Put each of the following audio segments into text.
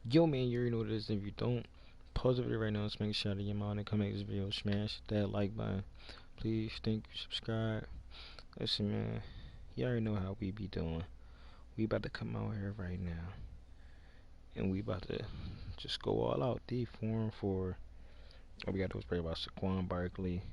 Yo, man, you already know what it is. If you don't, pause the video right now. Smack a shot of your mind and come back to this video. Smash that like button. Please, thank you, subscribe. Listen, man, you already know how we be doing. We about to come out here right now, and we about to just go all out. D4 and 4. All we got to do is pray about Saquon Barkley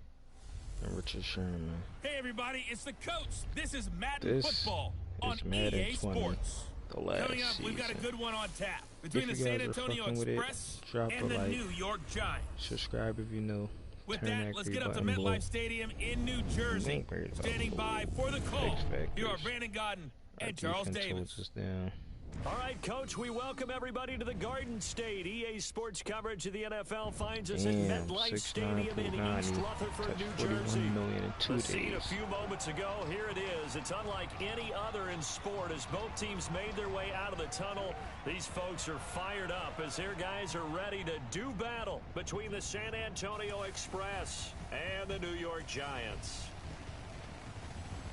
and Richard Sherman. Hey everybody, it's the coach. This is Madden football on Madden EA 20, Sports. the last Coming up, we've got a good one on tap between the San Antonio Express and the New York Giants. Subscribe if you know. With that, let's get up to MetLife Stadium in New Jersey. Standing by for the call, here are Brandon Godden and Charles Davis. All right, Coach, we welcome everybody to the Garden State. EA Sports coverage of the NFL finds us at MetLife Stadium in East Rutherford, New Jersey. The scene a few moments ago, here it is. It's unlike any other in sport as both teams made their way out of the tunnel. These folks are fired up as their guys are ready to do battle between the San Antonio Express and the New York Giants.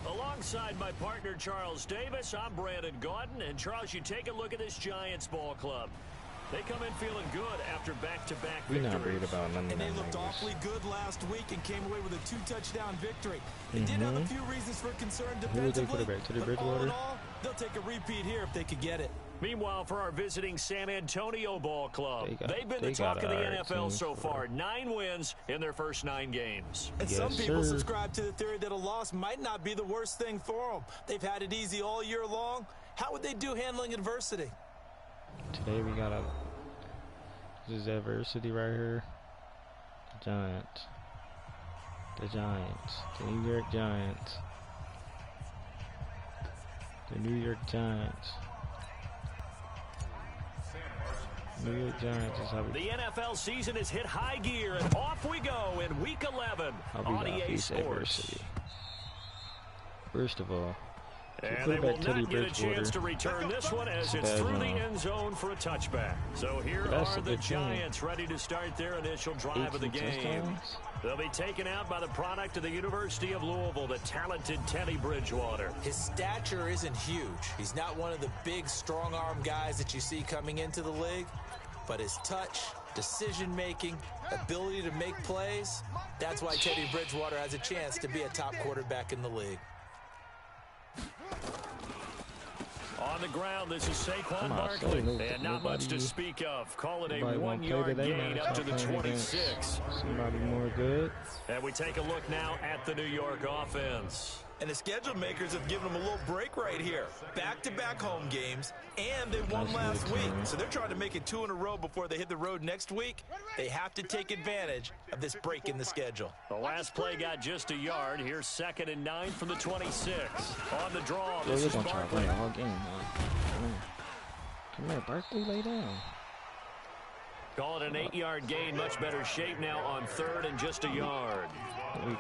Alongside my partner, Charles Davis, I'm Brandon Gaudin. And, Charles, you take a look at this Giants ball club. They come in feeling good after back-to-back victories. We're not worried about none of that. And they looked awfully good last week and came away with a 2-touchdown victory. They did have a few reasons for concern defensively, but all in all, they'll take a repeat here if they could get it. Meanwhile, for our visiting San Antonio ball club, they've been the talk of the NFL so far. 9 wins in their first 9 games. And some people subscribe to the theory that a loss might not be the worst thing for them. They've had it easy all year long. How would they do handling adversity? Today we got this is adversity right here. The Giants. The New York Giants. The New York Giants. New York Giants is how we... The NFL season has hit high gear, and off we go in Week 11 on EA Sports. Adversity. First of all, and they will not get a chance to return this one as it's through the end zone for a touchback. So here are the Giants ready to start their initial drive of the game. They'll be taken out by the product of the University of Louisville, the talented Teddy Bridgewater. His stature isn't huge. He's not one of the big, strong-arm guys that you see coming into the league. But his touch, decision-making, ability to make plays, that's why Teddy Bridgewater has a chance to be a top quarterback in the league. On the ground, this is Saquon Barkley, and not much to speak of. Call it a 1-yard gain up to the 26. Somebody more good. And we take a look now at the New York offense. And the schedule makers have given them a little break right here. Back-to-back home games, and they won last week. So they're trying to make it 2 in a row before they hit the road next week. They have to take advantage of this break in the schedule. The last play got just a yard. Here's 2nd and 9 from the 26. On the draw, this is Barkley. All game, Come here, Barkley, lay down. Call it an 8-yard gain. Much better shape now on 3rd and just a yard.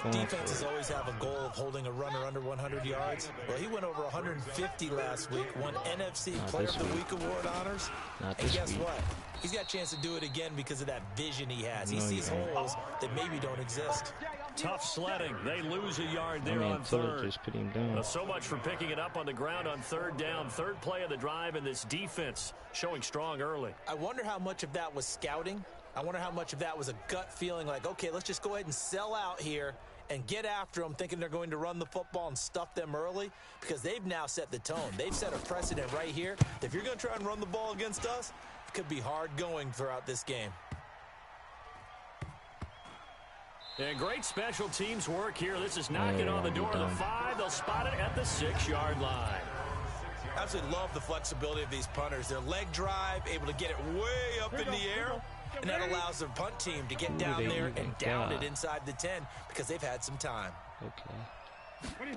Defenses always have a goal of holding a runner under 100 yards. Well, he went over 150 last week, won NFC Player of the Week award honors. And guess what? He's got a chance to do it again because of that vision he has. He sees holes that maybe don't exist. Tough sledding. They lose a yard there on 3rd. Just put him down. So much for picking it up on the ground on 3rd down. 3rd play of the drive, and this defense showing strong early. I wonder how much of that was scouting. I wonder how much of that was a gut feeling like, okay, let's just go ahead and sell out here and get after them, thinking they're going to run the football and stuff them early, because they've now set the tone. They've set a precedent right here. If you're going to try and run the ball against us, it could be hard going throughout this game. And great special teams work here. This is knocking on the door of the 5. They'll spot it at the 6-yard line. I absolutely love the flexibility of these punters. Their leg drive, able to get it way up in the air, and that allows their punt team to get down there and down it inside the 10 because they've had some time. Okay.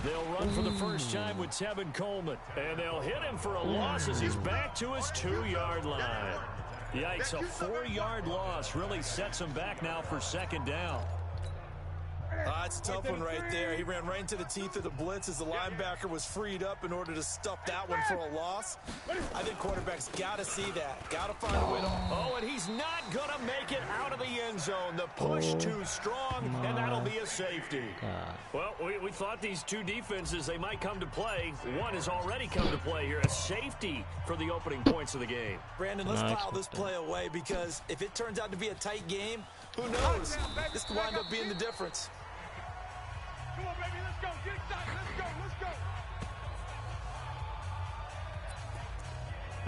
They'll run for the first time with Tevin Coleman, and they'll hit him for a loss as he's back to his 2-yard line. Yikes, a 4-yard loss really sets him back now for 2nd down. It's a tough one right there. He ran right into the teeth of the blitz as the linebacker was freed up in order to stuff that one for a loss. I think quarterbacks got to see that. Got to find a way to... Oh, and he's not going to make it out of the end zone. The push too strong, and that'll be a safety. Well, we thought these two defenses, they might come to play. One has already come to play here. A safety for the opening points of the game. Brandon, let's file this play away because if it turns out to be a tight game, who knows? This could wind up being the difference. Come on, baby, let's go. Get excited. Let's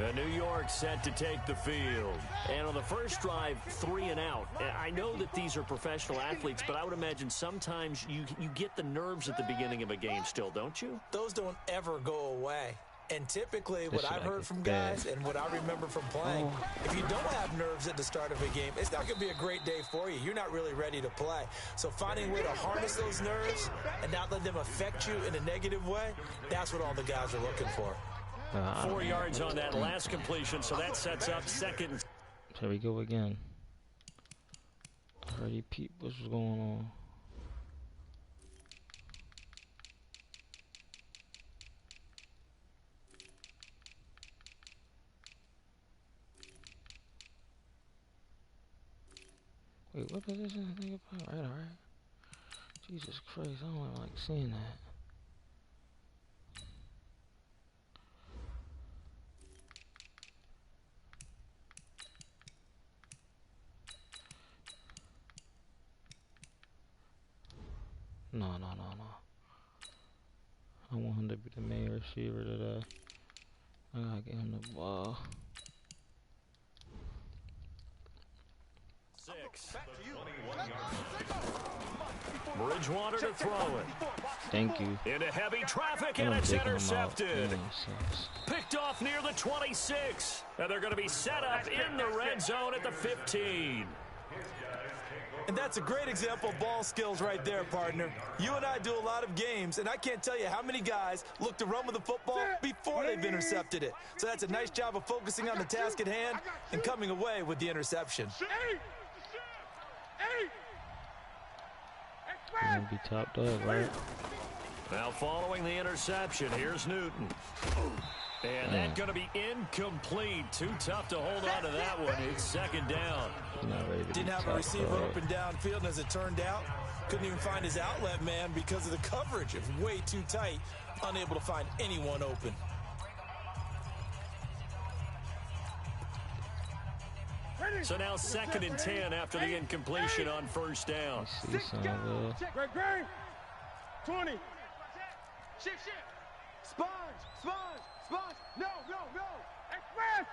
go. New York set to take the field. And on the first drive, 3 and out. I know that these are professional athletes, but I would imagine sometimes you get the nerves at the beginning of a game still, don't you? Those don't ever go away. And typically, what I've heard from guys and what I remember from playing, if you don't have nerves at the start of a game, it's not going to be a great day for you. You're not really ready to play. So finding a way to harness those nerves and not let them affect you in a negative way, that's what all the guys are looking for. 4 yards on that last completion, so that sets up second. Here we go again. I already peeped what's going on. Wait, what position is I think about? Alright. Jesus Christ, I don't like seeing that. No. I want him to be the main receiver today. I gotta get him the ball. 6. Bridgewater to throw it. Thank you. Into heavy traffic, and it's intercepted. Picked off near the 26. And they're going to be set up in the red zone at the 15. And that's a great example of ball skills right there, partner. You and I do a lot of games, and I can't tell you how many guys look to run with the football before they've intercepted it. So that's a nice job of focusing on the task at hand and coming away with the interception. He's gonna be top dog, right? Now following the interception, here's Newton. And that's going to be incomplete. Too tough to hold on to that one. It's second down. Didn't have a receiver open downfield, and as it turned out, couldn't even find his outlet man because of the coverage. It was way too tight, unable to find anyone open. So now 2nd and 10 after the incompletion on first down. Great. 20. Shift. Sponge. No. Express.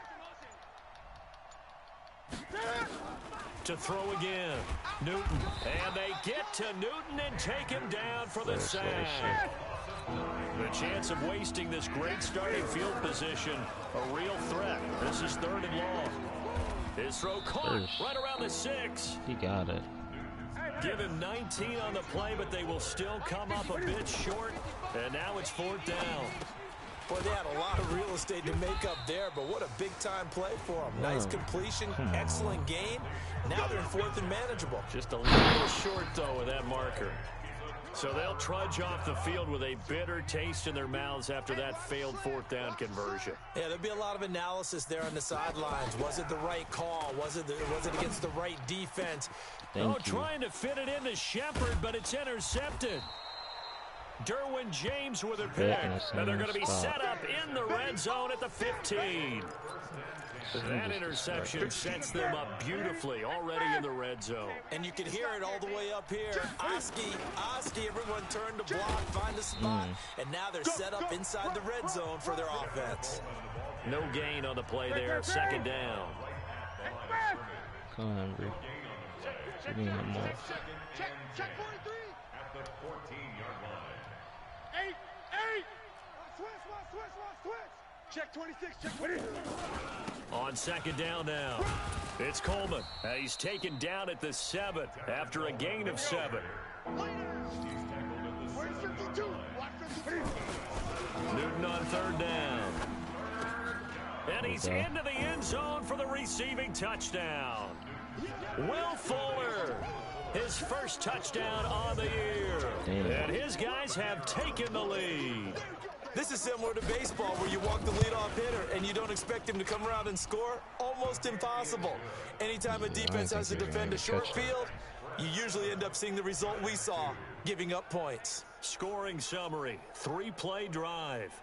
To throw again. Newton. And they get to Newton and take him down for the sack. The chance of wasting this great starting field position, a real threat. This is 3rd and long. His throw caught right around the 6. He got it. Give him 19 on the play, but they will still come up a bit short. And now it's 4th down. Boy, they had a lot of real estate to make up there, but what a big-time play for them. Nice completion, excellent game. Now they're in 4th and manageable. Just a little short, though, with that marker. So they'll trudge off the field with a bitter taste in their mouths after that failed 4th down conversion. Yeah, there'll be a lot of analysis there on the sidelines. Was it the right call? Was it against the right defense? Trying to fit it into Shepard, but it's intercepted. Derwin James with a pick, and they're going to be set up in the red zone at the 15. That interception sets them up beautifully already in the red zone. And you can hear it all the way up here. Oski, everyone turned to block, find a spot, and now they're set up inside the red zone for their offense. No gain on the play there, 2nd down. Come on, bro. Give me one more. Check 43. At the 14-yard line. 8. Switch. Check 26. Check 26. On 2nd down now. It's Coleman. He's taken down at the 7 after a gain of 7. Newton on 3rd down. And he's into the end zone for the receiving touchdown. Will Fuller. His first touchdown on the year. Damn. And his guys have taken the lead. This is similar to baseball where you walk the leadoff hitter and you don't expect him to come around and score. Almost impossible. Anytime a defense has to defend a short field, you usually end up seeing the result we saw, giving up points. Scoring summary, 3-play drive.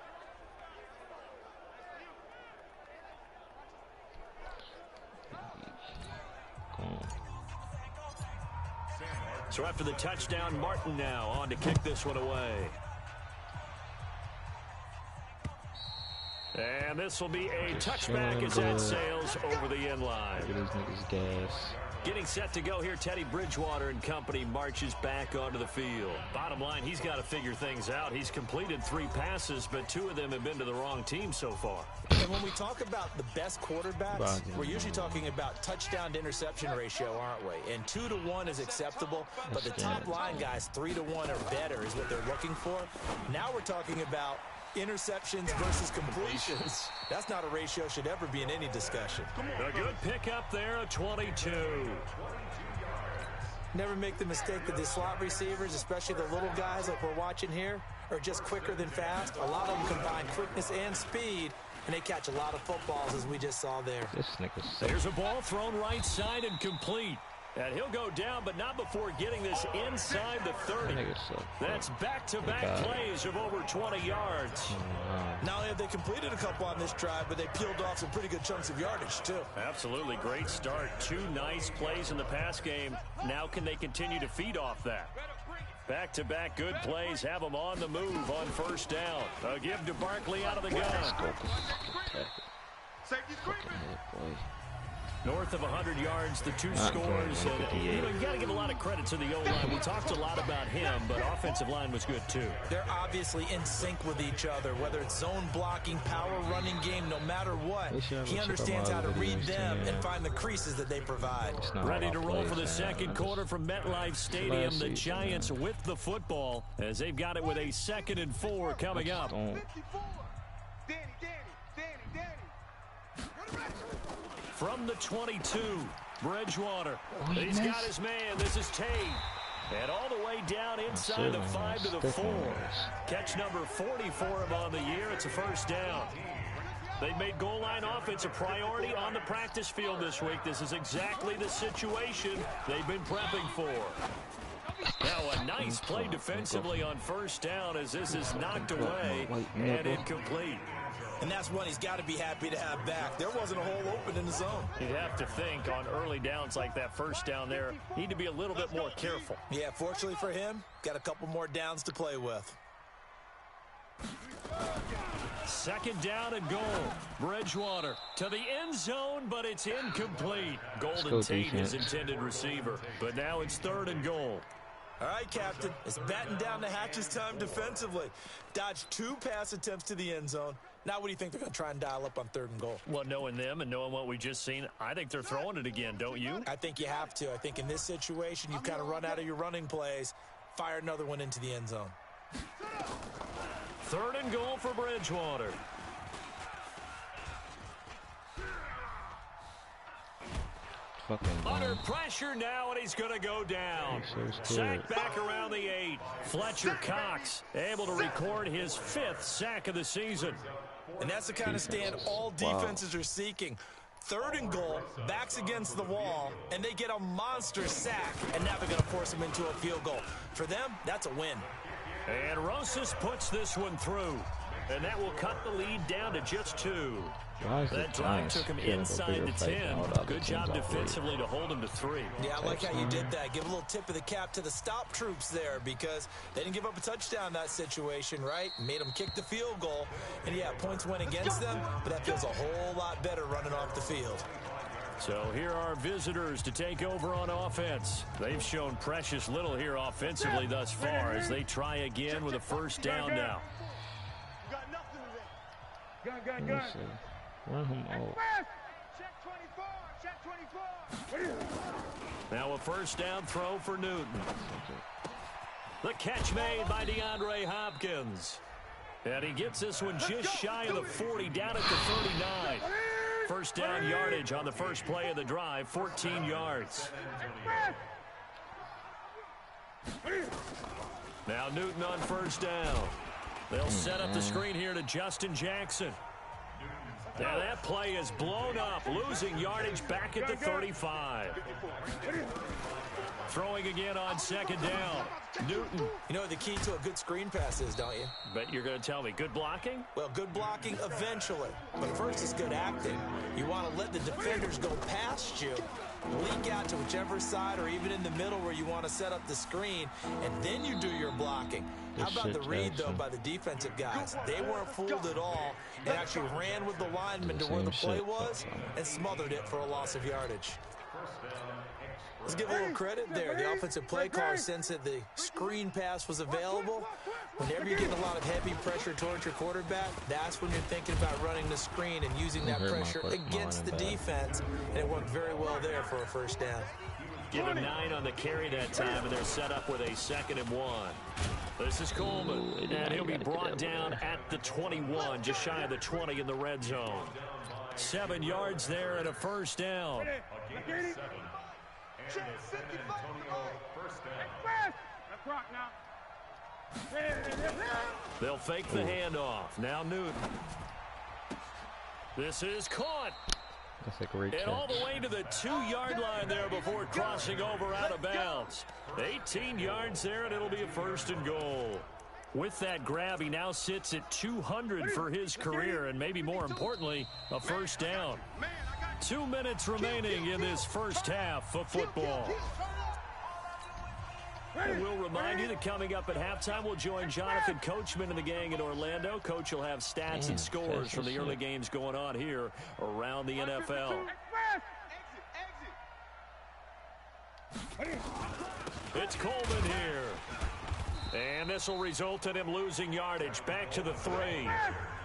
So after the touchdown, Martin now on to kick this one away. And this will be a touchback as that sails over the end line. Look at these niggas gas. Getting set to go here, Teddy Bridgewater and company marches back onto the field. Bottom line, he's got to figure things out. He's completed 3 passes, but 2 of them have been to the wrong team so far. And when we talk about the best quarterbacks, we're usually talking about touchdown to interception ratio, aren't we? And 2 to 1 is acceptable, but the top line guys, 3 to 1 or better is what they're looking for. Now we're talking about interceptions versus completions. That's not a ratio should ever be in any discussion. A good pickup there, a 22. Never make the mistake that the slot receivers, especially the little guys like we're watching here, are just quicker than fast. A lot of them combine quickness and speed, and they catch a lot of footballs, as we just saw there. This nigga's sick. There's a ball thrown right side and complete. And he'll go down, but not before getting this inside the 30. That's back-to-back plays of over 20 yards. Not only have they completed a couple on this drive, but they peeled off some pretty good chunks of yardage, too. Absolutely. Great start. 2 nice plays in the pass game. Now can they continue to feed off that? Back-to-back good plays have them on the move on first down. A give to Barkley out of the gun. North of 100 yards, the 2 scores. And, you got to give a lot of credit to the O-line. We talked a lot about him, but offensive line was good, too. They're obviously in sync with each other, whether it's zone blocking, power running game, no matter what. He understands how to read them and find the creases that they provide. Ready to roll for the second quarter from MetLife Stadium. The Giants with the football as they've got it with a 2nd and 4 coming up. From the 22, Bridgewater. He's got his man. This is Tate. And all the way down inside the 5 to the 4. Catch number 40 for him on the year. It's a first down. They've made goal line offense a priority on the practice field this week. This is exactly the situation they've been prepping for. Now a nice play defensively on first down as this is knocked away and incomplete. And that's one he's got to be happy to have back. There wasn't a hole open in the zone. You'd have to think on early downs like that first down there, need to be a little bit more careful. Yeah, fortunately for him, got a couple more downs to play with. 2nd down and goal. Bridgewater to the end zone, but it's incomplete. Golden Tate, his intended receiver. But now it's 3rd and goal. All right, Captain. It's batten down the hatches time defensively. Dodged 2 pass attempts to the end zone. Now what do you think they're going to try and dial up on 3rd and goal? Well, knowing them and knowing what we just seen, I think they're throwing it again, don't you? I think you have to. I think in this situation, you've kind of run out of your running plays. Fire another one into the end zone. 3rd and goal for Bridgewater. Under pressure now, and he's going to go down. Sack back around the 8. Fletcher Cox able to record his 5th sack of the season. And that's the kind of stand all defenses are seeking. 3rd and goal, backs against the wall, and they get a monster sack, and now they're going to force him into a field goal. For them, that's a win. And Rosas puts this one through, and that will cut the lead down to just 2. That drive took him inside the 10. Good job defensively to hold him to 3. Yeah, I like how you did that. Give a little tip of the cap to the stop troops there because they didn't give up a touchdown in that situation, right? Made them kick the field goal. And, yeah, points went against them, but that feels a whole lot better running off the field. So here are visitors to take over on offense. They've shown precious little here offensively thus far as they try again with a first down now. Gun. Run him off. Check 24. Now a first down throw for Newton. The catch made by DeAndre Hopkins. And he gets this one just shy of the 40, down at the 39. First down yardage on the first play of the drive, 14 yards. Now Newton on first down. They'll set up the screen here to Justin Jackson. Now that play is blown up, losing yardage back at the 35. Throwing again on second down. Newton. You know what the key to a good screen pass is, don't you? Bet you're going to tell me good blocking? Well, good blocking eventually. But first is good acting. You want to let the defenders go past you, leak out to whichever side or even in the middle where you want to set up the screen, and then you do your blocking. How about the read, though, by the defensive guys? They weren't fooled at all and actually ran with the lineman to where the play was and smothered it for a loss of yardage. Let's give a little credit there. The offensive play caller sensed that the screen pass was available. Whenever you're getting a lot of heavy pressure towards your quarterback, that's when you're thinking about running the screen and using that pressure against the defense. And it worked very well there for a first down. Give him 9 on the carry that time, and they're set up with a 2nd and 1. This is Coleman, and he'll be brought down at the 21, just shy of the 20 in the red zone. 7 yards there and a first down. They'll fake the handoff. Now Newton. This is caught. That's a great catch. And all the way to the 2-yard line there before crossing over out of bounds. 18 yards there, and it'll be a 1st and goal. With that grab, he now sits at 200 for his career, and maybe more importantly, a first down. 2 minutes remaining in this first half of football. And we'll remind you that coming up at halftime, we'll join Jonathan Coachman and the gang in Orlando. Coach will have stats and scores from the early games going on here around the NFL. It's Coleman here. And this will result in him losing yardage back to the 3.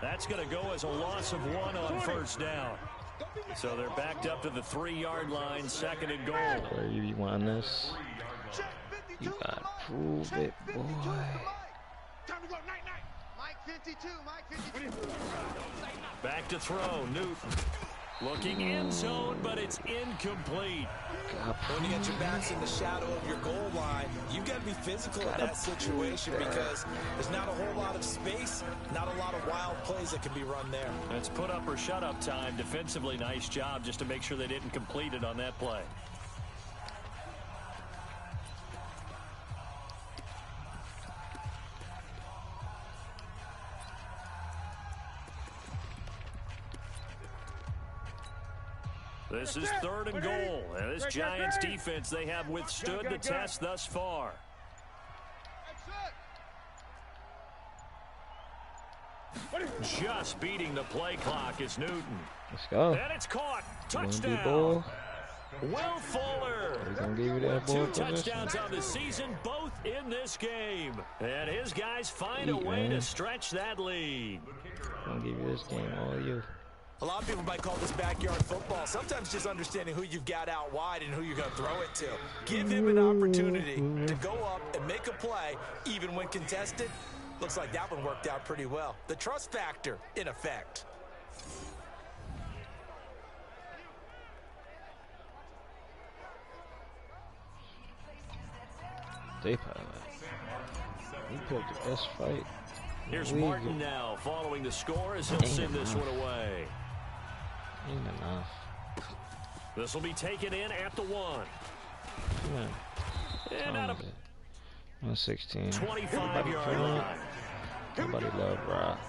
That's going to go as a loss of 1 on first down. So they're backed up to the 3-yard line, 2nd and goal. Where you want this? You gotta prove it, boy. Back to throw, Newton. Looking in zone, but it's incomplete. When you get your backs in the shadow of your goal line, you've got to be physical in that situation because there's not a whole lot of space, not a lot of wild plays that can be run there. It's put up or shut up time. Defensively, nice job just to make sure they didn't complete it on that play. This is 3rd and goal, and this Giants defense, they have withstood the test thus far. Just beating the play clock is Newton. Let's go. And it's caught. Touchdown. Will Fuller. Two touchdowns on the season, both in this game. And his guys find a way to stretch that lead. I'm gonna give you this game all you. A lot of people might call this backyard football. Sometimes just understanding who you've got out wide and who you're going to throw it to. Give him an opportunity to go up and make a play, even when contested. Looks like that one worked out pretty well. The trust factor in effect. They put the best fight. Here's Martin now, following the score as he'll send this one away. Ain't enough. This will be taken in at the 1. Yeah. And out of 116. 25-yard line. Nobody love Rock.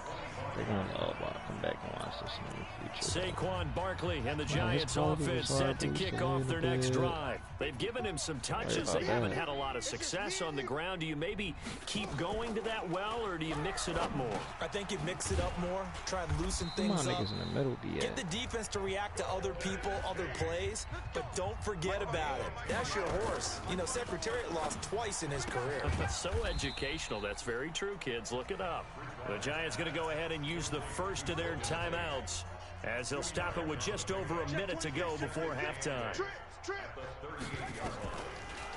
They're gonna love Rock. Come back and watch this in the future. Saquon Barkley and the Giants offense set to kick off their next drive. They've given him some touches. They haven't had a lot of success on the ground. Do you maybe keep going to that well, or do you mix it up more? I think you mix it up more, try and loosen things up. Niggas in the middle be Get the defense to react to other people, other plays, but don't forget about it. That's your horse. You know, Secretariat lost twice in his career. So educational. That's very true, kids. Look it up. The Giants going to go ahead and use the first of their timeouts as they'll stop it with just over a minute to go before halftime.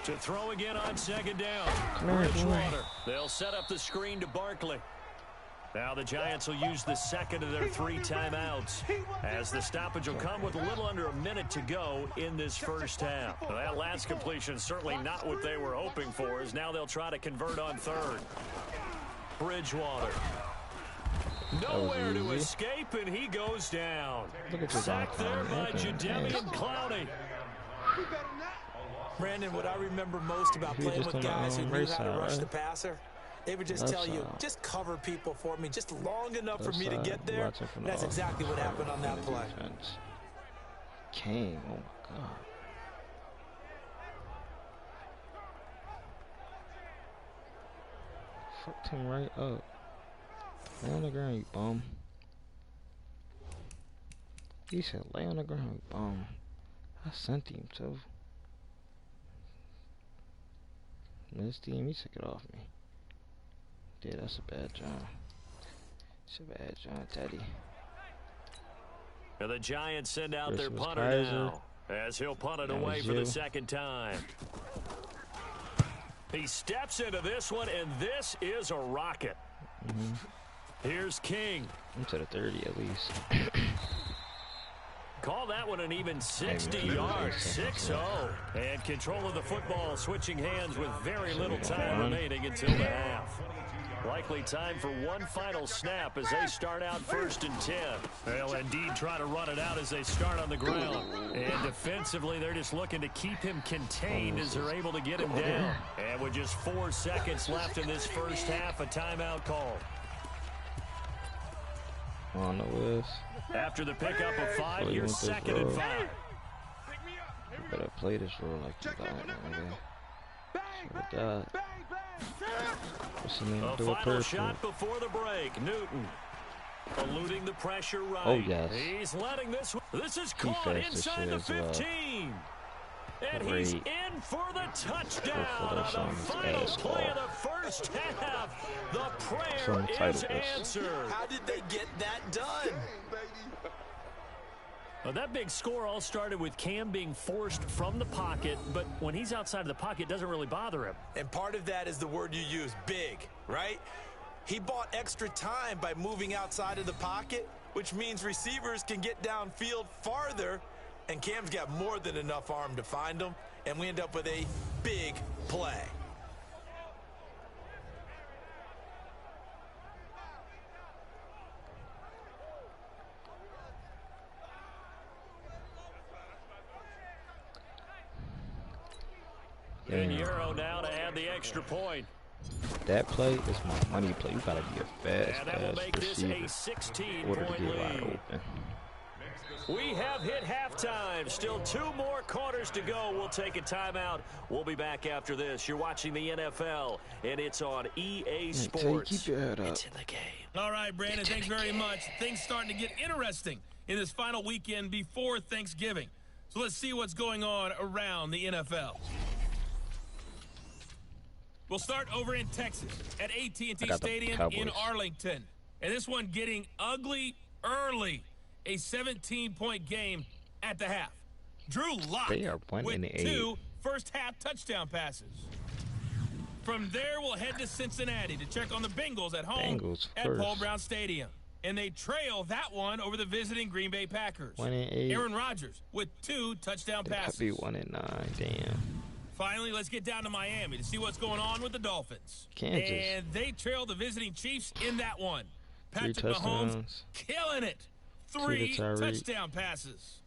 To throw again on 2nd down. Bridgewater. They'll set up the screen to Barkley. Now the Giants will use the second of their 3 timeouts, as the stoppage will come with a little under a minute to go in this first half. Well, that last completion is certainly not what they were hoping for, as now they'll try to convert on third. Bridgewater. Nowhere to escape, and he goes down. Sacked there by Jadeveon Clowney. Brandon, what I remember most about playing with guys who knew how to rush the passer, they would just tell you, just cover people for me, just long enough for me to get there. That's exactly what happened on that play. King, oh my God. Fucked him right up. Lay on the ground, you bum. He said, lay on the ground, you bum. I sent him too. This team, he took it off me. Yeah, that's a bad job. It's a bad job, Teddy. And the Giants send out their punter now, as he'll punt it away for the second time. He steps into this one, and this is a rocket. Here's King. Into the 30 at least. Call that one an even 60 yards, 6-0. And control of the football switching hands with very little time remaining until the half. Likely time for one final snap as they start out 1st and 10. They'll indeed try to run it out as they start on the ground. And defensively, they're just looking to keep him contained as they're able to get him down. And with just 4 seconds left in this first half, a timeout called. On the list. After the pickup of 5, here's 2nd and 5. You better play this role like you got, man. God. A final shot before the break. Newton eluding the pressure right. Oh, yes. He's letting this. This is caught inside the 15. And he's in for the touchdown on the final play of the first half. The prayer is answered. How did they get that done? Well, that big score all started with Cam being forced from the pocket, but when he's outside of the pocket, it doesn't really bother him. And part of that is the word you use, big, right? He bought extra time by moving outside of the pocket, which means receivers can get downfield farther, and Cam's got more than enough arm to find them, and we end up with a big play. And Euro now to add the extra point. That play is my money play. You gotta be a fast, and that will make this a 16-point lead. We have hit halftime. Still 2 more quarters to go. We'll take a timeout. We'll be back after this. You're watching the NFL, and it's on EA Sports. Keep your head up. It's in the game. All right, Brandon, thanks very much. Things starting to get interesting in this final weekend before Thanksgiving. So let's see what's going on around the NFL. We'll start over in Texas at AT&T Stadium in Arlington. And this one getting ugly early. A 17-point game at the half. Drew Lock with 2 first-half touchdown passes. From there, we'll head to Cincinnati to check on the Bengals at home at Paul Brown Stadium. And they trail that one over the visiting Green Bay Packers. 1-8. Aaron Rodgers with 2 touchdown passes. It could be 1-9, damn. Finally, let's get down to Miami to see what's going on with the Dolphins. Kansas. And they trail the visiting Chiefs in that one. Patrick Mahomes killing it. 3 touchdown passes.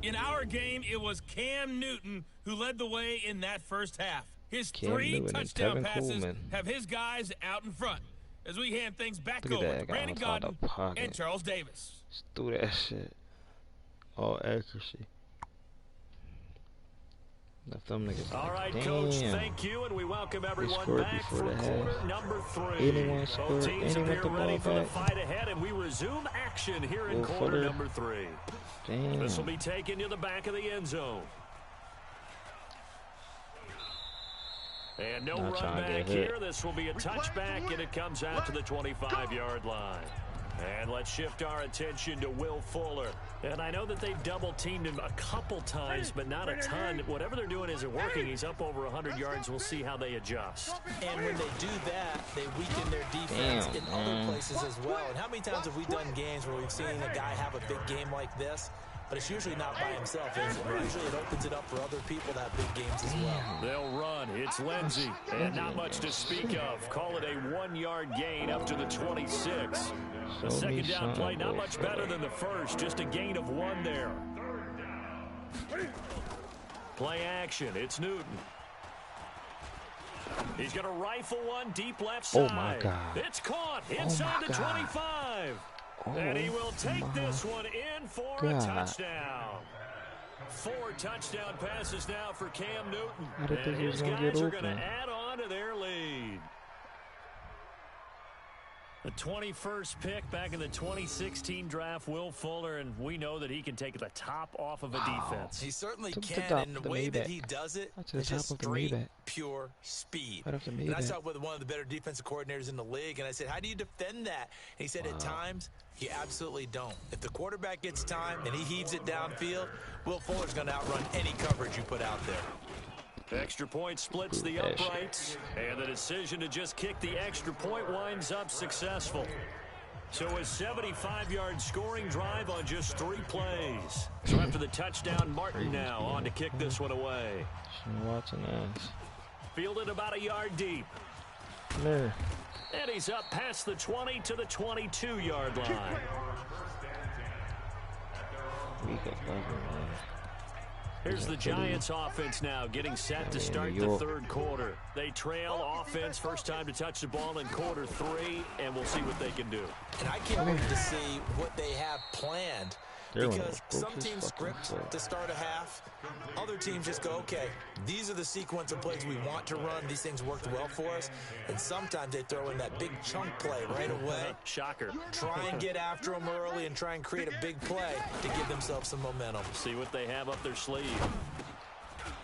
In our game, it was Cam Newton who led the way in that first half. His 3 touchdown passes have his guys out in front. As we hand things back over to Brandon Godden and Charles Davis. Just threw that shit. All accuracy. All right, Coach, thank you, and we welcome everyone back for quarter number 3. Both teams appear ready for the fight ahead, and we resume action here in quarter number 3. This will be taken to the back of the end zone. And no run back here. This will be a touchback, and it comes out to the 25-yard line. And let's shift our attention to Will Fuller. And I know that they've double-teamed him a couple times, but not a ton. Whatever they're doing isn't working. He's up over 100 yards. We'll see how they adjust. And when they do that, they weaken their defense in other places as well. And how many times have we done games where we've seen a guy have a big game like this? But it's usually not by himself, is it? Usually it opens it up for other people to have big games as well. They'll run. It's Lindsey. And not much to speak of. Call it a 1-yard gain up to the 26. The second down play, not much better than the first. Just a gain of 1 there. Play action. It's Newton. He's going to rifle one deep left side. Oh, my God. It's caught inside the 25. And he will take this one in for a touchdown. 4 touchdown passes now for Cam Newton. And his guys are going to add on to their lead. The 21st pick back in the 2016 draft, Will Fuller, and we know that he can take the top off of a defense. He certainly can, and the way that he does it is just straight, pure speed. And I saw it with one of the better defensive coordinators in the league, and I said, how do you defend that? And he said, at times, you absolutely don't. If the quarterback gets time and he heaves it downfield, Will Fuller's going to outrun any coverage you put out there. Extra point splits the uprights, and the decision to just kick the extra point winds up successful. So a 75-yard scoring drive on just 3 plays. So after the touchdown, Martin now on to kick this one away. Fielded about a yard deep. There. And he's up past the 20 to the 22-yard line. Here's the Giants offense now getting set to start the third quarter. They trail offense, first time to touch the ball in quarter 3, and we'll see what they can do. And I can't wait to see what they have planned. Because some teams script to start a half. Other teams just go, okay, these are the sequence of plays we want to run. These things worked well for us. And sometimes they throw in that big chunk play right away. Shocker. Try and get after them early and try and create a big play to give themselves some momentum. See what they have up their sleeve.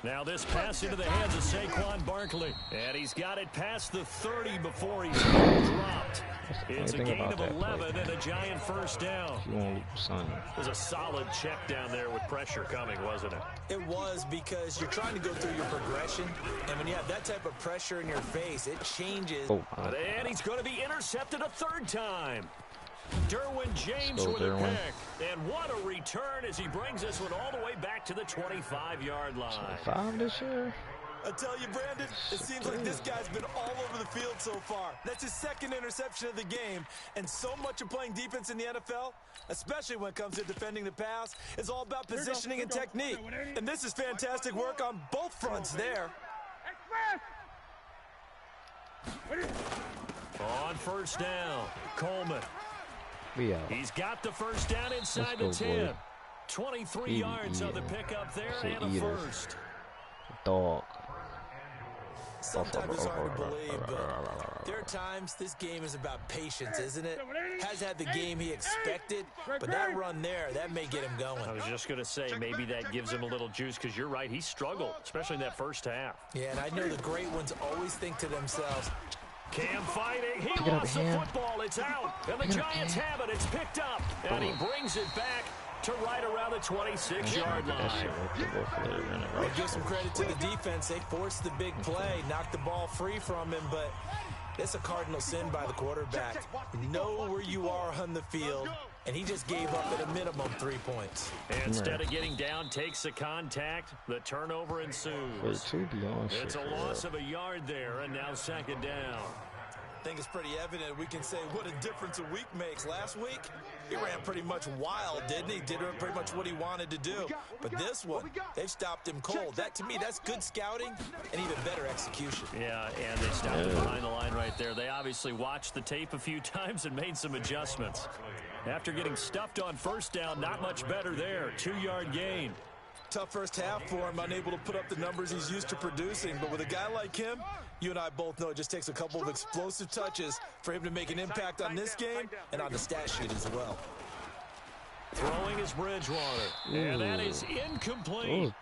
Now this pass into the hands of Saquon Barkley. And he's got it past the 30 before he's dropped. It's a gain of 11 and a Giant first down. It was a solid check down there with pressure coming, wasn't it? It was, because you're trying to go through your progression. And when you have that type of pressure in your face, it changes. And he's going to be intercepted a 3rd time. Derwin James with a pick. And what a return as he brings this one all the way back to the 25-yard line. 5 this year? I tell you, Brandon, it seems like this guy's been all over the field so far. That's his 2nd interception of the game. And so much of playing defense in the NFL, especially when it comes to defending the pass, is all about positioning and technique. And this is fantastic work on both fronts there. On first down, Coleman. He's got the first down inside the 10. 23 yards on the pickup there and a first. Dog. Sometimes it's hard to believe, but there are times this game is about patience, isn't it? Has had the game he expected, but that run there, that may get him going. I was just going to say, maybe that gives him a little juice, because you're right, he struggled, especially in that first half. Yeah, and I know the great ones always think to themselves, Cam fighting, he lost the football, it's out, and the Giants have it, it's picked up, and he brings it back to right around the 26-yard line. Well, give some credit to the defense. They forced the big play, knocked the ball free from him, but it's a cardinal sin by the quarterback. Know where you are on the field, and he just gave up at a minimum 3 points. And instead of getting down, takes the contact. The turnover ensues. It's a loss of a yard there, and now 2nd down. I think it's pretty evident. We can say what a difference a week makes. Last week, he ran pretty much wild, didn't he? Did pretty much what he wanted to do. But this one, they've stopped him cold. That, to me, that's good scouting and even better execution. Yeah, and they stopped him behind the line right there. They obviously watched the tape a few times and made some adjustments. After getting stuffed on first down, not much better there. 2-yard gain. Tough first half for him, unable to put up the numbers he's used to producing. But with a guy like him, you and I both know it just takes a couple of explosive touches for him to make an impact on this game and on the stat sheet as well. Throwing is Bridgewater, and that is incomplete.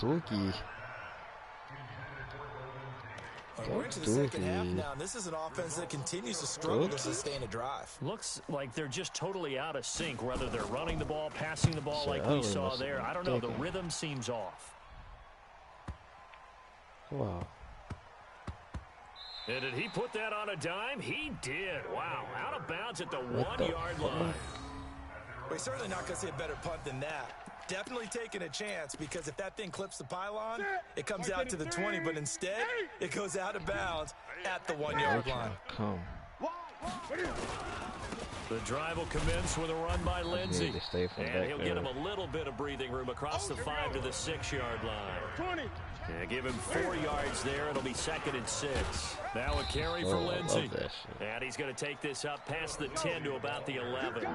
We're into the second half now, and this is an offense that continues to struggle to sustain a drive. Looks like they're just totally out of sync, whether they're running the ball, passing the ball like we saw there. I don't know. The rhythm seems off. Wow. And did he put that on a dime? He did. Wow. Out of bounds at the 1-yard line. We're certainly not going to see a better punt than that. Definitely taking a chance, because if that thing clips the pylon, it comes out to the 20, but instead it goes out of bounds at the 1-yard line. The drive will commence with a run by Lindsey. And he'll get him a little bit of breathing room across the 5 to the 6-yard line. Yeah, give him 4 yards there. It'll be 2nd and 6. Now a carry for Lindsey. And he's going to take this up past the 10 to about the 11.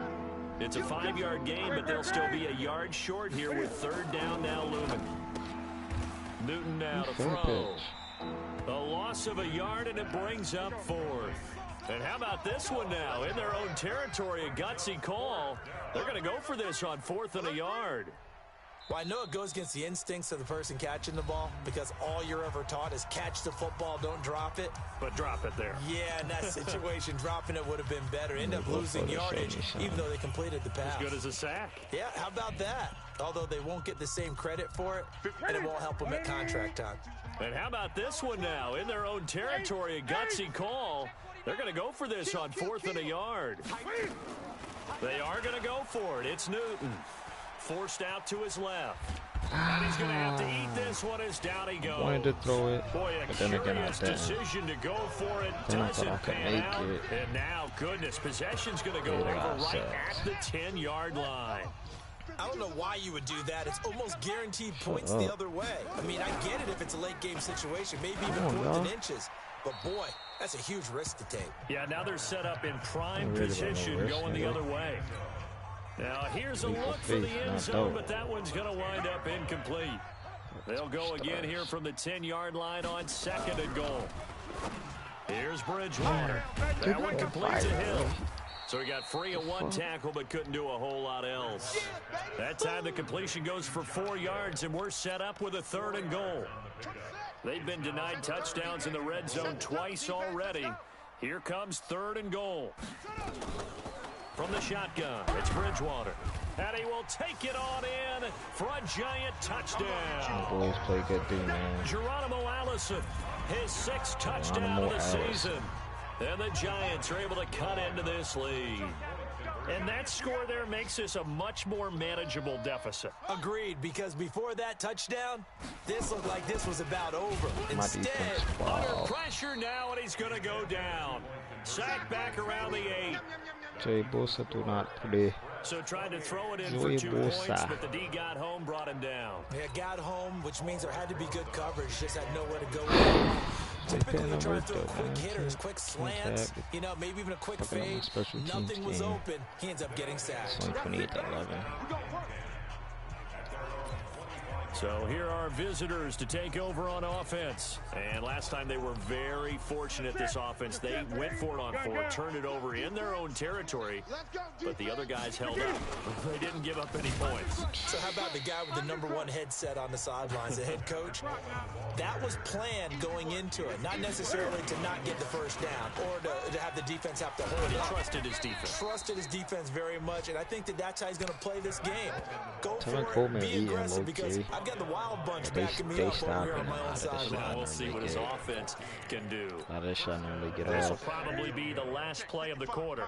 It's a 5-yard gain, but they'll still be a yard short here with 3rd down now looming. Newton now to throw. A loss of a yard, and it brings up 4th. And how about this one now? In their own territory, a gutsy call. They're going to go for this on 4th and a yard. Well, I know it goes against the instincts of the person catching the ball, because all you're ever taught is catch the football, don't drop it. But drop it there. Yeah, in that situation, dropping it would have been better. End up losing yardage, even though they completed the pass. As good as a sack. Yeah, how about that? Although they won't get the same credit for it, and it won't help them at contract time. And how about this one now? In their own territory, a gutsy call. They're going to go for this on 4th and a yard. They are going to go for it. It's Newton. Forced out to his left. And he's going to have to eat this one as down he goes. Wanted to throw it, boy, a but then again, I didn't. decision to go for it. Doesn't pan out. And now, goodness, possession's going to go over right at the 10-yard line. I don't know why you would do that. It's almost guaranteed points the other way. I mean, I get it if it's a late game situation, maybe even 4th and inches. But boy, that's a huge risk to take. Yeah, now they're set up in prime position going the other way. Now here's a look for the end zone, but that one's going to wind up incomplete. They'll go again here from the 10-yard line on 2nd and goal. Here's Bridgewater. That one completes a Hill. So he got free of 1 tackle, but couldn't do a whole lot else. That time the completion goes for 4 yards, and we're set up with a 3rd and goal. They've been denied touchdowns in the red zone twice already. Here comes 3rd and goal. From the shotgun, it's Bridgewater. And he will take it on in for a giant touchdown. Boys play good D, man. Geronimo Allison, his 6th touchdown of the season. And the Giants are able to cut into this lead. And that score there makes this a much more manageable deficit. Agreed, because before that touchdown, this looked like this was about over. Instead, under pressure now, and he's going to go down. Sacked back around the 8. So tried to throw it in for 2 points, but the D got home, brought him down. Yeah, got home, which means there had to be good coverage. Just had nowhere to go with. Typically, you try to throw quick hitters, quick slants, you know, maybe even a quick fade. Nothing was open. He ends up getting sacked. 28-11. So here are visitors to take over on offense. And last time they were very fortunate, this offense. They went for it on 4, turned it over in their own territory, but the other guys held up. They didn't give up any points. So how about the guy with the #1 headset on the sidelines, the head coach? That was planned going into it, not necessarily to not get the first down or to have the defense have to hold it. He trusted his defense. Trusted his defense very much, and I think that's how he's going to play this game. Go for it, be aggressive, because I've got the Wild Bunch backing me up over here on my own sideline. We'll see what his offense can do. This will probably be the last play of the quarter.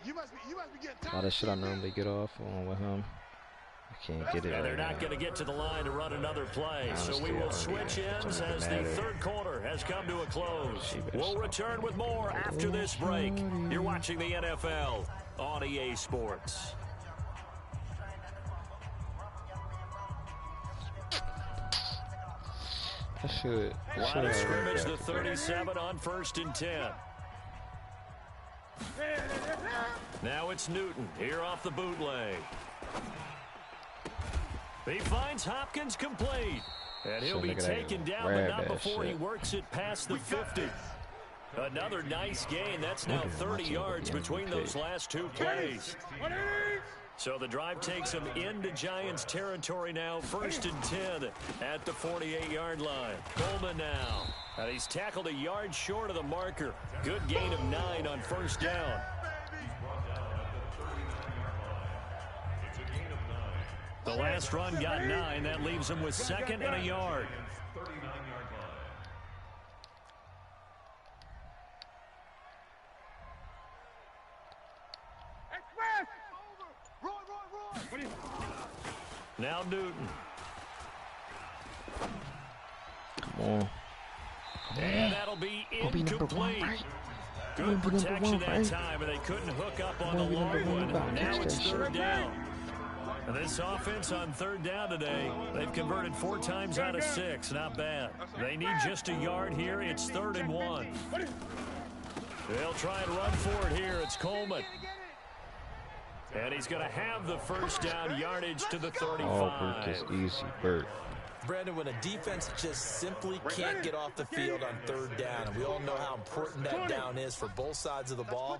A lot of shit I normally get off on with him. I can't get it. And they're not going to get to the line to run another play. So we will switch ends as the 3rd quarter has come to a close. We'll return with more after this break. You're watching the NFL on EA Sports. Line of scrimmage, the 37 on 1st and 10. Now it's Newton here off the bootleg. He finds Hopkins complete. And he'll be taken down, but not before he works it past the 50. Another nice gain. That's now 30 yards between those last 2 plays. So the drive takes him into Giants territory now. 1st and 10 at the 48-yard line. Coleman now. And he's tackled a yard short of the marker. Good gain of 9 on 1st down. The last run got 9. That leaves him with 2nd and a yard. Now Newton. Come on. And that'll be incomplete. Good protection that time, and they couldn't hook up on the long one. Now it's 3rd down. And this offense on 3rd down today, they've converted 4 times out of 6. Not bad. They need just a yard here. It's 3rd and 1. They'll try and run for it here. It's Coleman. And he's going to have the 1st down yardage to the 35. Oh, Burt is easy, Burt. Brandon, when a defense just simply can't get off the field on 3rd down, and we all know how important that down is for both sides of the ball,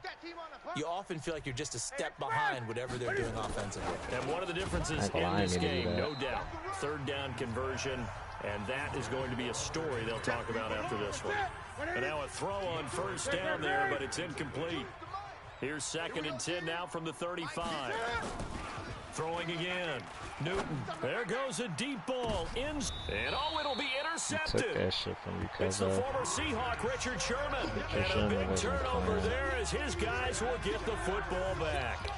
you often feel like you're just a step behind whatever they're doing offensively. And one of the differences in this game, no doubt, 3rd down conversion, and that is going to be a story they'll talk about after this one. And now a throw on 1st down there, but it's incomplete. Here's 2nd and 10 now from the 35. Throwing again. Newton. There goes a deep ball. And it'll be intercepted. He took that shit from you, it's the former Seahawk, Richard Sherman. And a big turnover there as his guys will get the football back.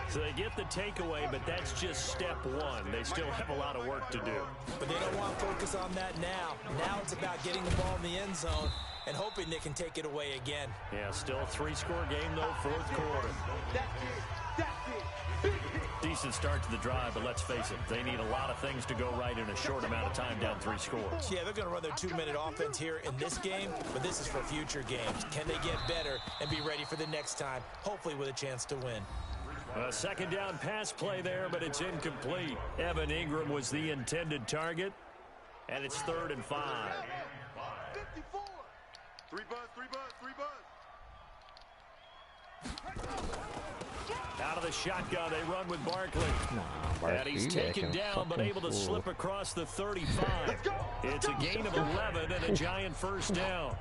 So they get the takeaway, but that's just step 1. They still have a lot of work to do. But they don't want to focus on that now. Now it's about getting the ball in the end zone and hoping they can take it away again. Yeah, still a 3-score game, though, 4th quarter. Decent start to the drive, but let's face it, they need a lot of things to go right in a short amount of time down 3 scores. Yeah, they're going to run their 2-minute offense here in this game, but this is for future games. Can they get better and be ready for the next time, hopefully with a chance to win? A 2nd down pass play there, but it's incomplete. Evan Ingram was the intended target, and it's 3rd and 5. 54. 3 buzz. Out of the shotgun, they run with Barkley. And he's taken down, but able to slip across the 35. It's a gain of 11 and a Giant 1st down.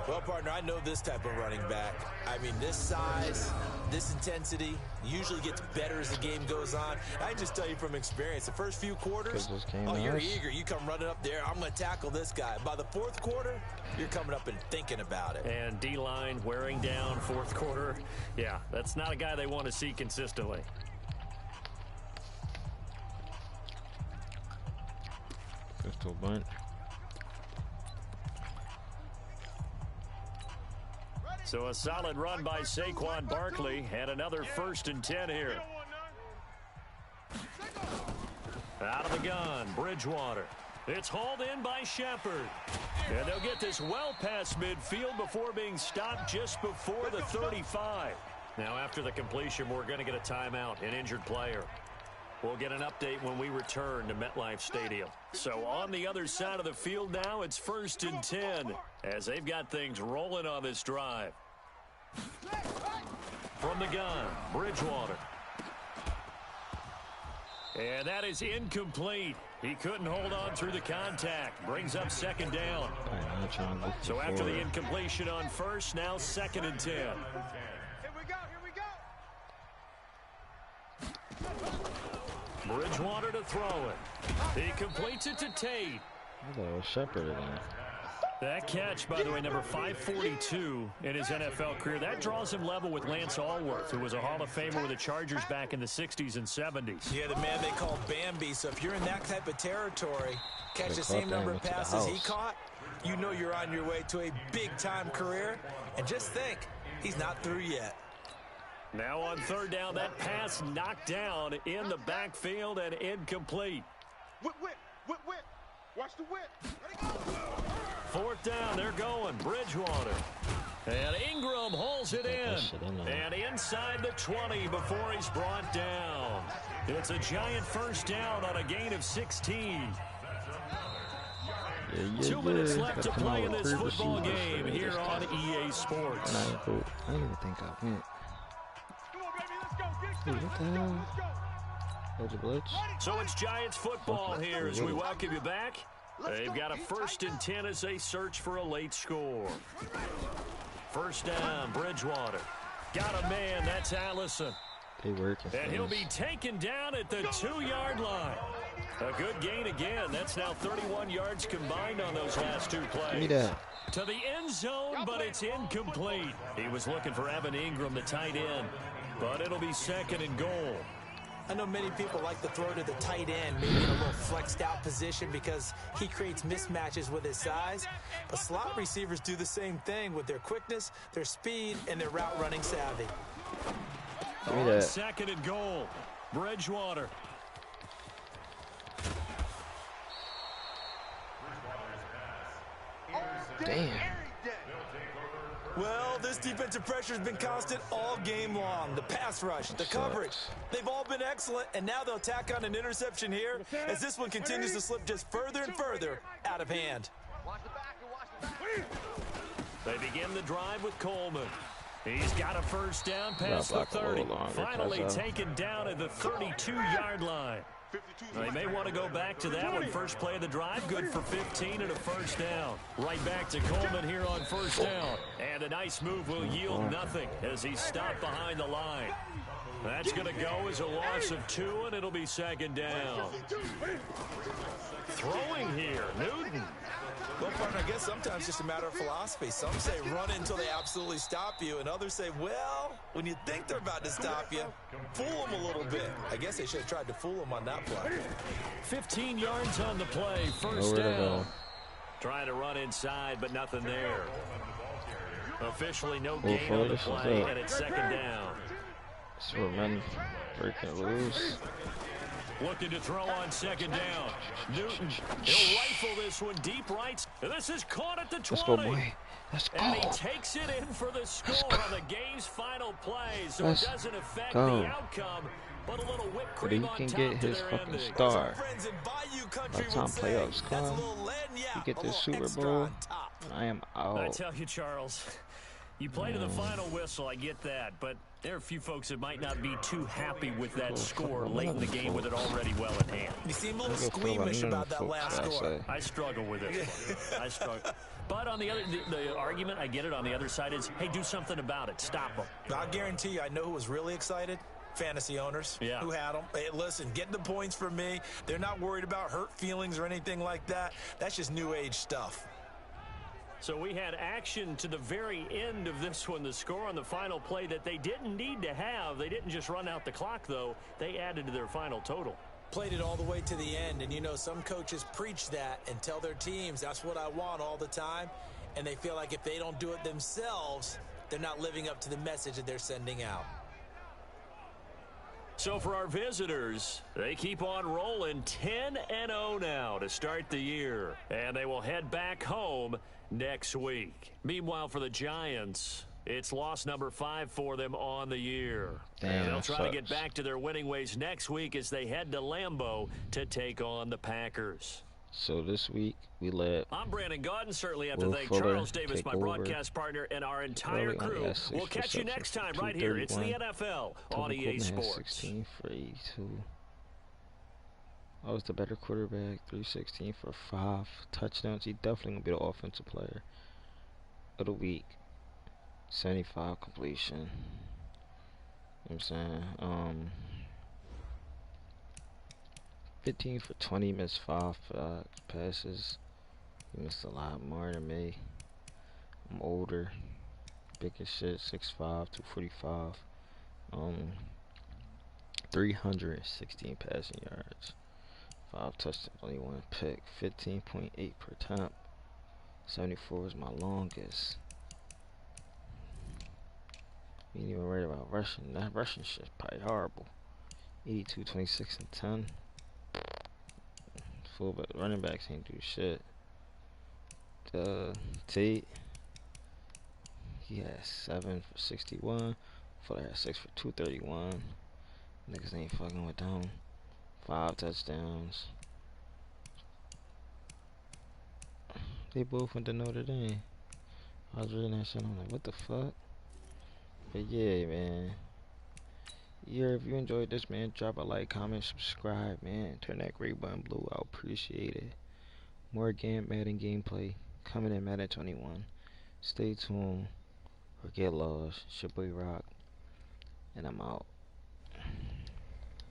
Well, partner, I know this type of running back. I mean, this size, this intensity usually gets better as the game goes on. I can just tell you from experience, the first few quarters, you're eager. You come running up there, I'm going to tackle this guy. By the 4th quarter, you're coming up and thinking about it. And D-line wearing down 4th quarter. Yeah, that's not a guy they want to see consistently. Pistol bunt. So a solid run by Saquon Barkley and another 1st and 10 here. Out of the gun, Bridgewater. It's hauled in by Shepard. And they'll get this well past midfield before being stopped just before the 35. Now after the completion, we're going to get a timeout, an injured player. We'll get an update when we return to MetLife Stadium. So on the other side of the field now, it's 1st and 10 as they've got things rolling on this drive. From the gun, Bridgewater. And that is incomplete. He couldn't hold on through the contact. Brings up 2nd down. So after the incompletion on 1st, now 2nd and 10. Here we go. Bridgewater to throw it. He completes it to Tate. Hello, Shepard again. That catch, by the way, number 542 in his NFL career, that draws him level with Lance Allworth, who was a Hall of Famer with the Chargers back in the 60s and 70s. Yeah, the man they call Bambi. So if you're in that type of territory, catch the same number of passes he caught, you know you're on your way to a big-time career. And just think, he's not through yet. Now on 3rd down, that pass knocked down in the backfield and incomplete. Whip. Watch the whip. Ready, go. 4th down, they're going. Bridgewater. And Ingram holds it in. And inside the 20 before he's brought down. It's a Giant 1st down on a gain of 16. 2 minutes left to play in this football game here on EA Sports. I didn't even think I went. Come on, baby, let's go. Get Hey, what the hell? That's a blitz. So it's Giants football here as we welcome you back. They've got a 1st and 10 as they search for a late score. First down, Bridgewater. Got a man, that's Allison. They working. And he'll be taken down at the 2-yard line. A good gain again. That's now 31 yards combined on those last 2 plays. Give me that. To the end zone, but it's incomplete. He was looking for Evan Ingram, the tight end, but it'll be 2nd and goal. I know many people like to throw to the tight end, maybe in a little flexed out position because he creates mismatches with his size. But slot receivers do the same thing with their quickness, their speed, and their route running savvy. Give me that. 2nd and goal. Bridgewater. Damn. Well, this defensive pressure has been constant all game long. The pass rush, the coverage, they've all been excellent, and now they'll tack on an interception here as this one continues to slip just further and further out of hand. They begin the drive with Coleman. He's got a first down past the 30. Finally taken down at the 32-yard line. They may want to go back to that one. First play of the drive, good for 15 and a first down. Right back to Coleman here on first down. And a nice move will yield nothing as he's stopped behind the line. That's going to go as a loss of 2, and it'll be 2nd down. Throwing here, Newton. Well, partner, I guess sometimes it's just a matter of philosophy. Some say run until they absolutely stop you, and others say, well, when you think they're about to stop you, fool them a little bit. I guess they should have tried to fool them on that play. 15 yards on the play, first down. Trying to run inside, but nothing there. Officially no gain on the play, and it's 2nd down. So men breaking loose. Looking to throw on 2nd down. Newton, he'll rifle this one deep right. This is caught at the 20. Let's go, boy. Let's go. And he takes it in for the score on the game's final play, so it doesn't affect the outcome. But a little whipped cream on top to their ending. But he can get his fucking star. By the time playoffs come, you get this Super Bowl, I am out. I tell you, Charles, you play to the final whistle, I get that, but there are a few folks that might not be too happy with that score late in the game with it already well in hand. You seem a little squeamish about that last score. I struggle with it. I struggle. But on the other, the argument, I get it, on the other side is, hey, do something about it. Stop them. I guarantee you, I know who was really excited. Fantasy owners who had them. Hey, listen, get the points for me. They're not worried about hurt feelings or anything like that. That's just new age stuff. So we had action to the very end of this one, the score on the final play that they didn't need to have. They didn't just run out the clock, though. They added to their final total. Played it all the way to the end, and you know some coaches preach that and tell their teams that's what I want all the time, and they feel like if they don't do it themselves, they're not living up to the message that they're sending out. So for our visitors, they keep on rolling 10-0 now to start the year, and they will head back home next week. Meanwhile, for the Giants, it's loss number 5 for them on the year. Damn, and they'll try to get back to their winning ways next week as they head to Lambeau to take on the Packers. So this week, we let I'm Brandon Gaudin. Certainly have to thank Charles Davis, my broadcast partner, and our entire crew. We'll catch you next time right here. It's the NFL on EA Sports. 16 for 82. I was the better quarterback. 316 for 5 touchdowns. He definitely going to be the offensive player of the week. 75 completion. You know what I'm saying? 15 for 20, missed 5 passes. He missed a lot more than me. I'm older, big as shit, 6'5", 245. 316 passing yards, 5 touchdowns, only 1 pick, 15.8 per attempt. 74 is my longest. You ain't even worried about rushing. That rushing shit's probably horrible. 82, 26, and 10. Fullback, running backs ain't do shit. Tate, he had 7 for 61. Fuller had 6 for 231. Niggas ain't fucking with them. 5 touchdowns. They both went to Notre Dame. I was reading that shit. I'm like, what the fuck? But yeah, man. Yeah, if you enjoyed this, man, drop a like, comment, subscribe, man. Turn that gray button blue. I appreciate it. More Madden gameplay coming in Madden 21. Stay tuned or get lost. It's your boy Rock, and I'm out.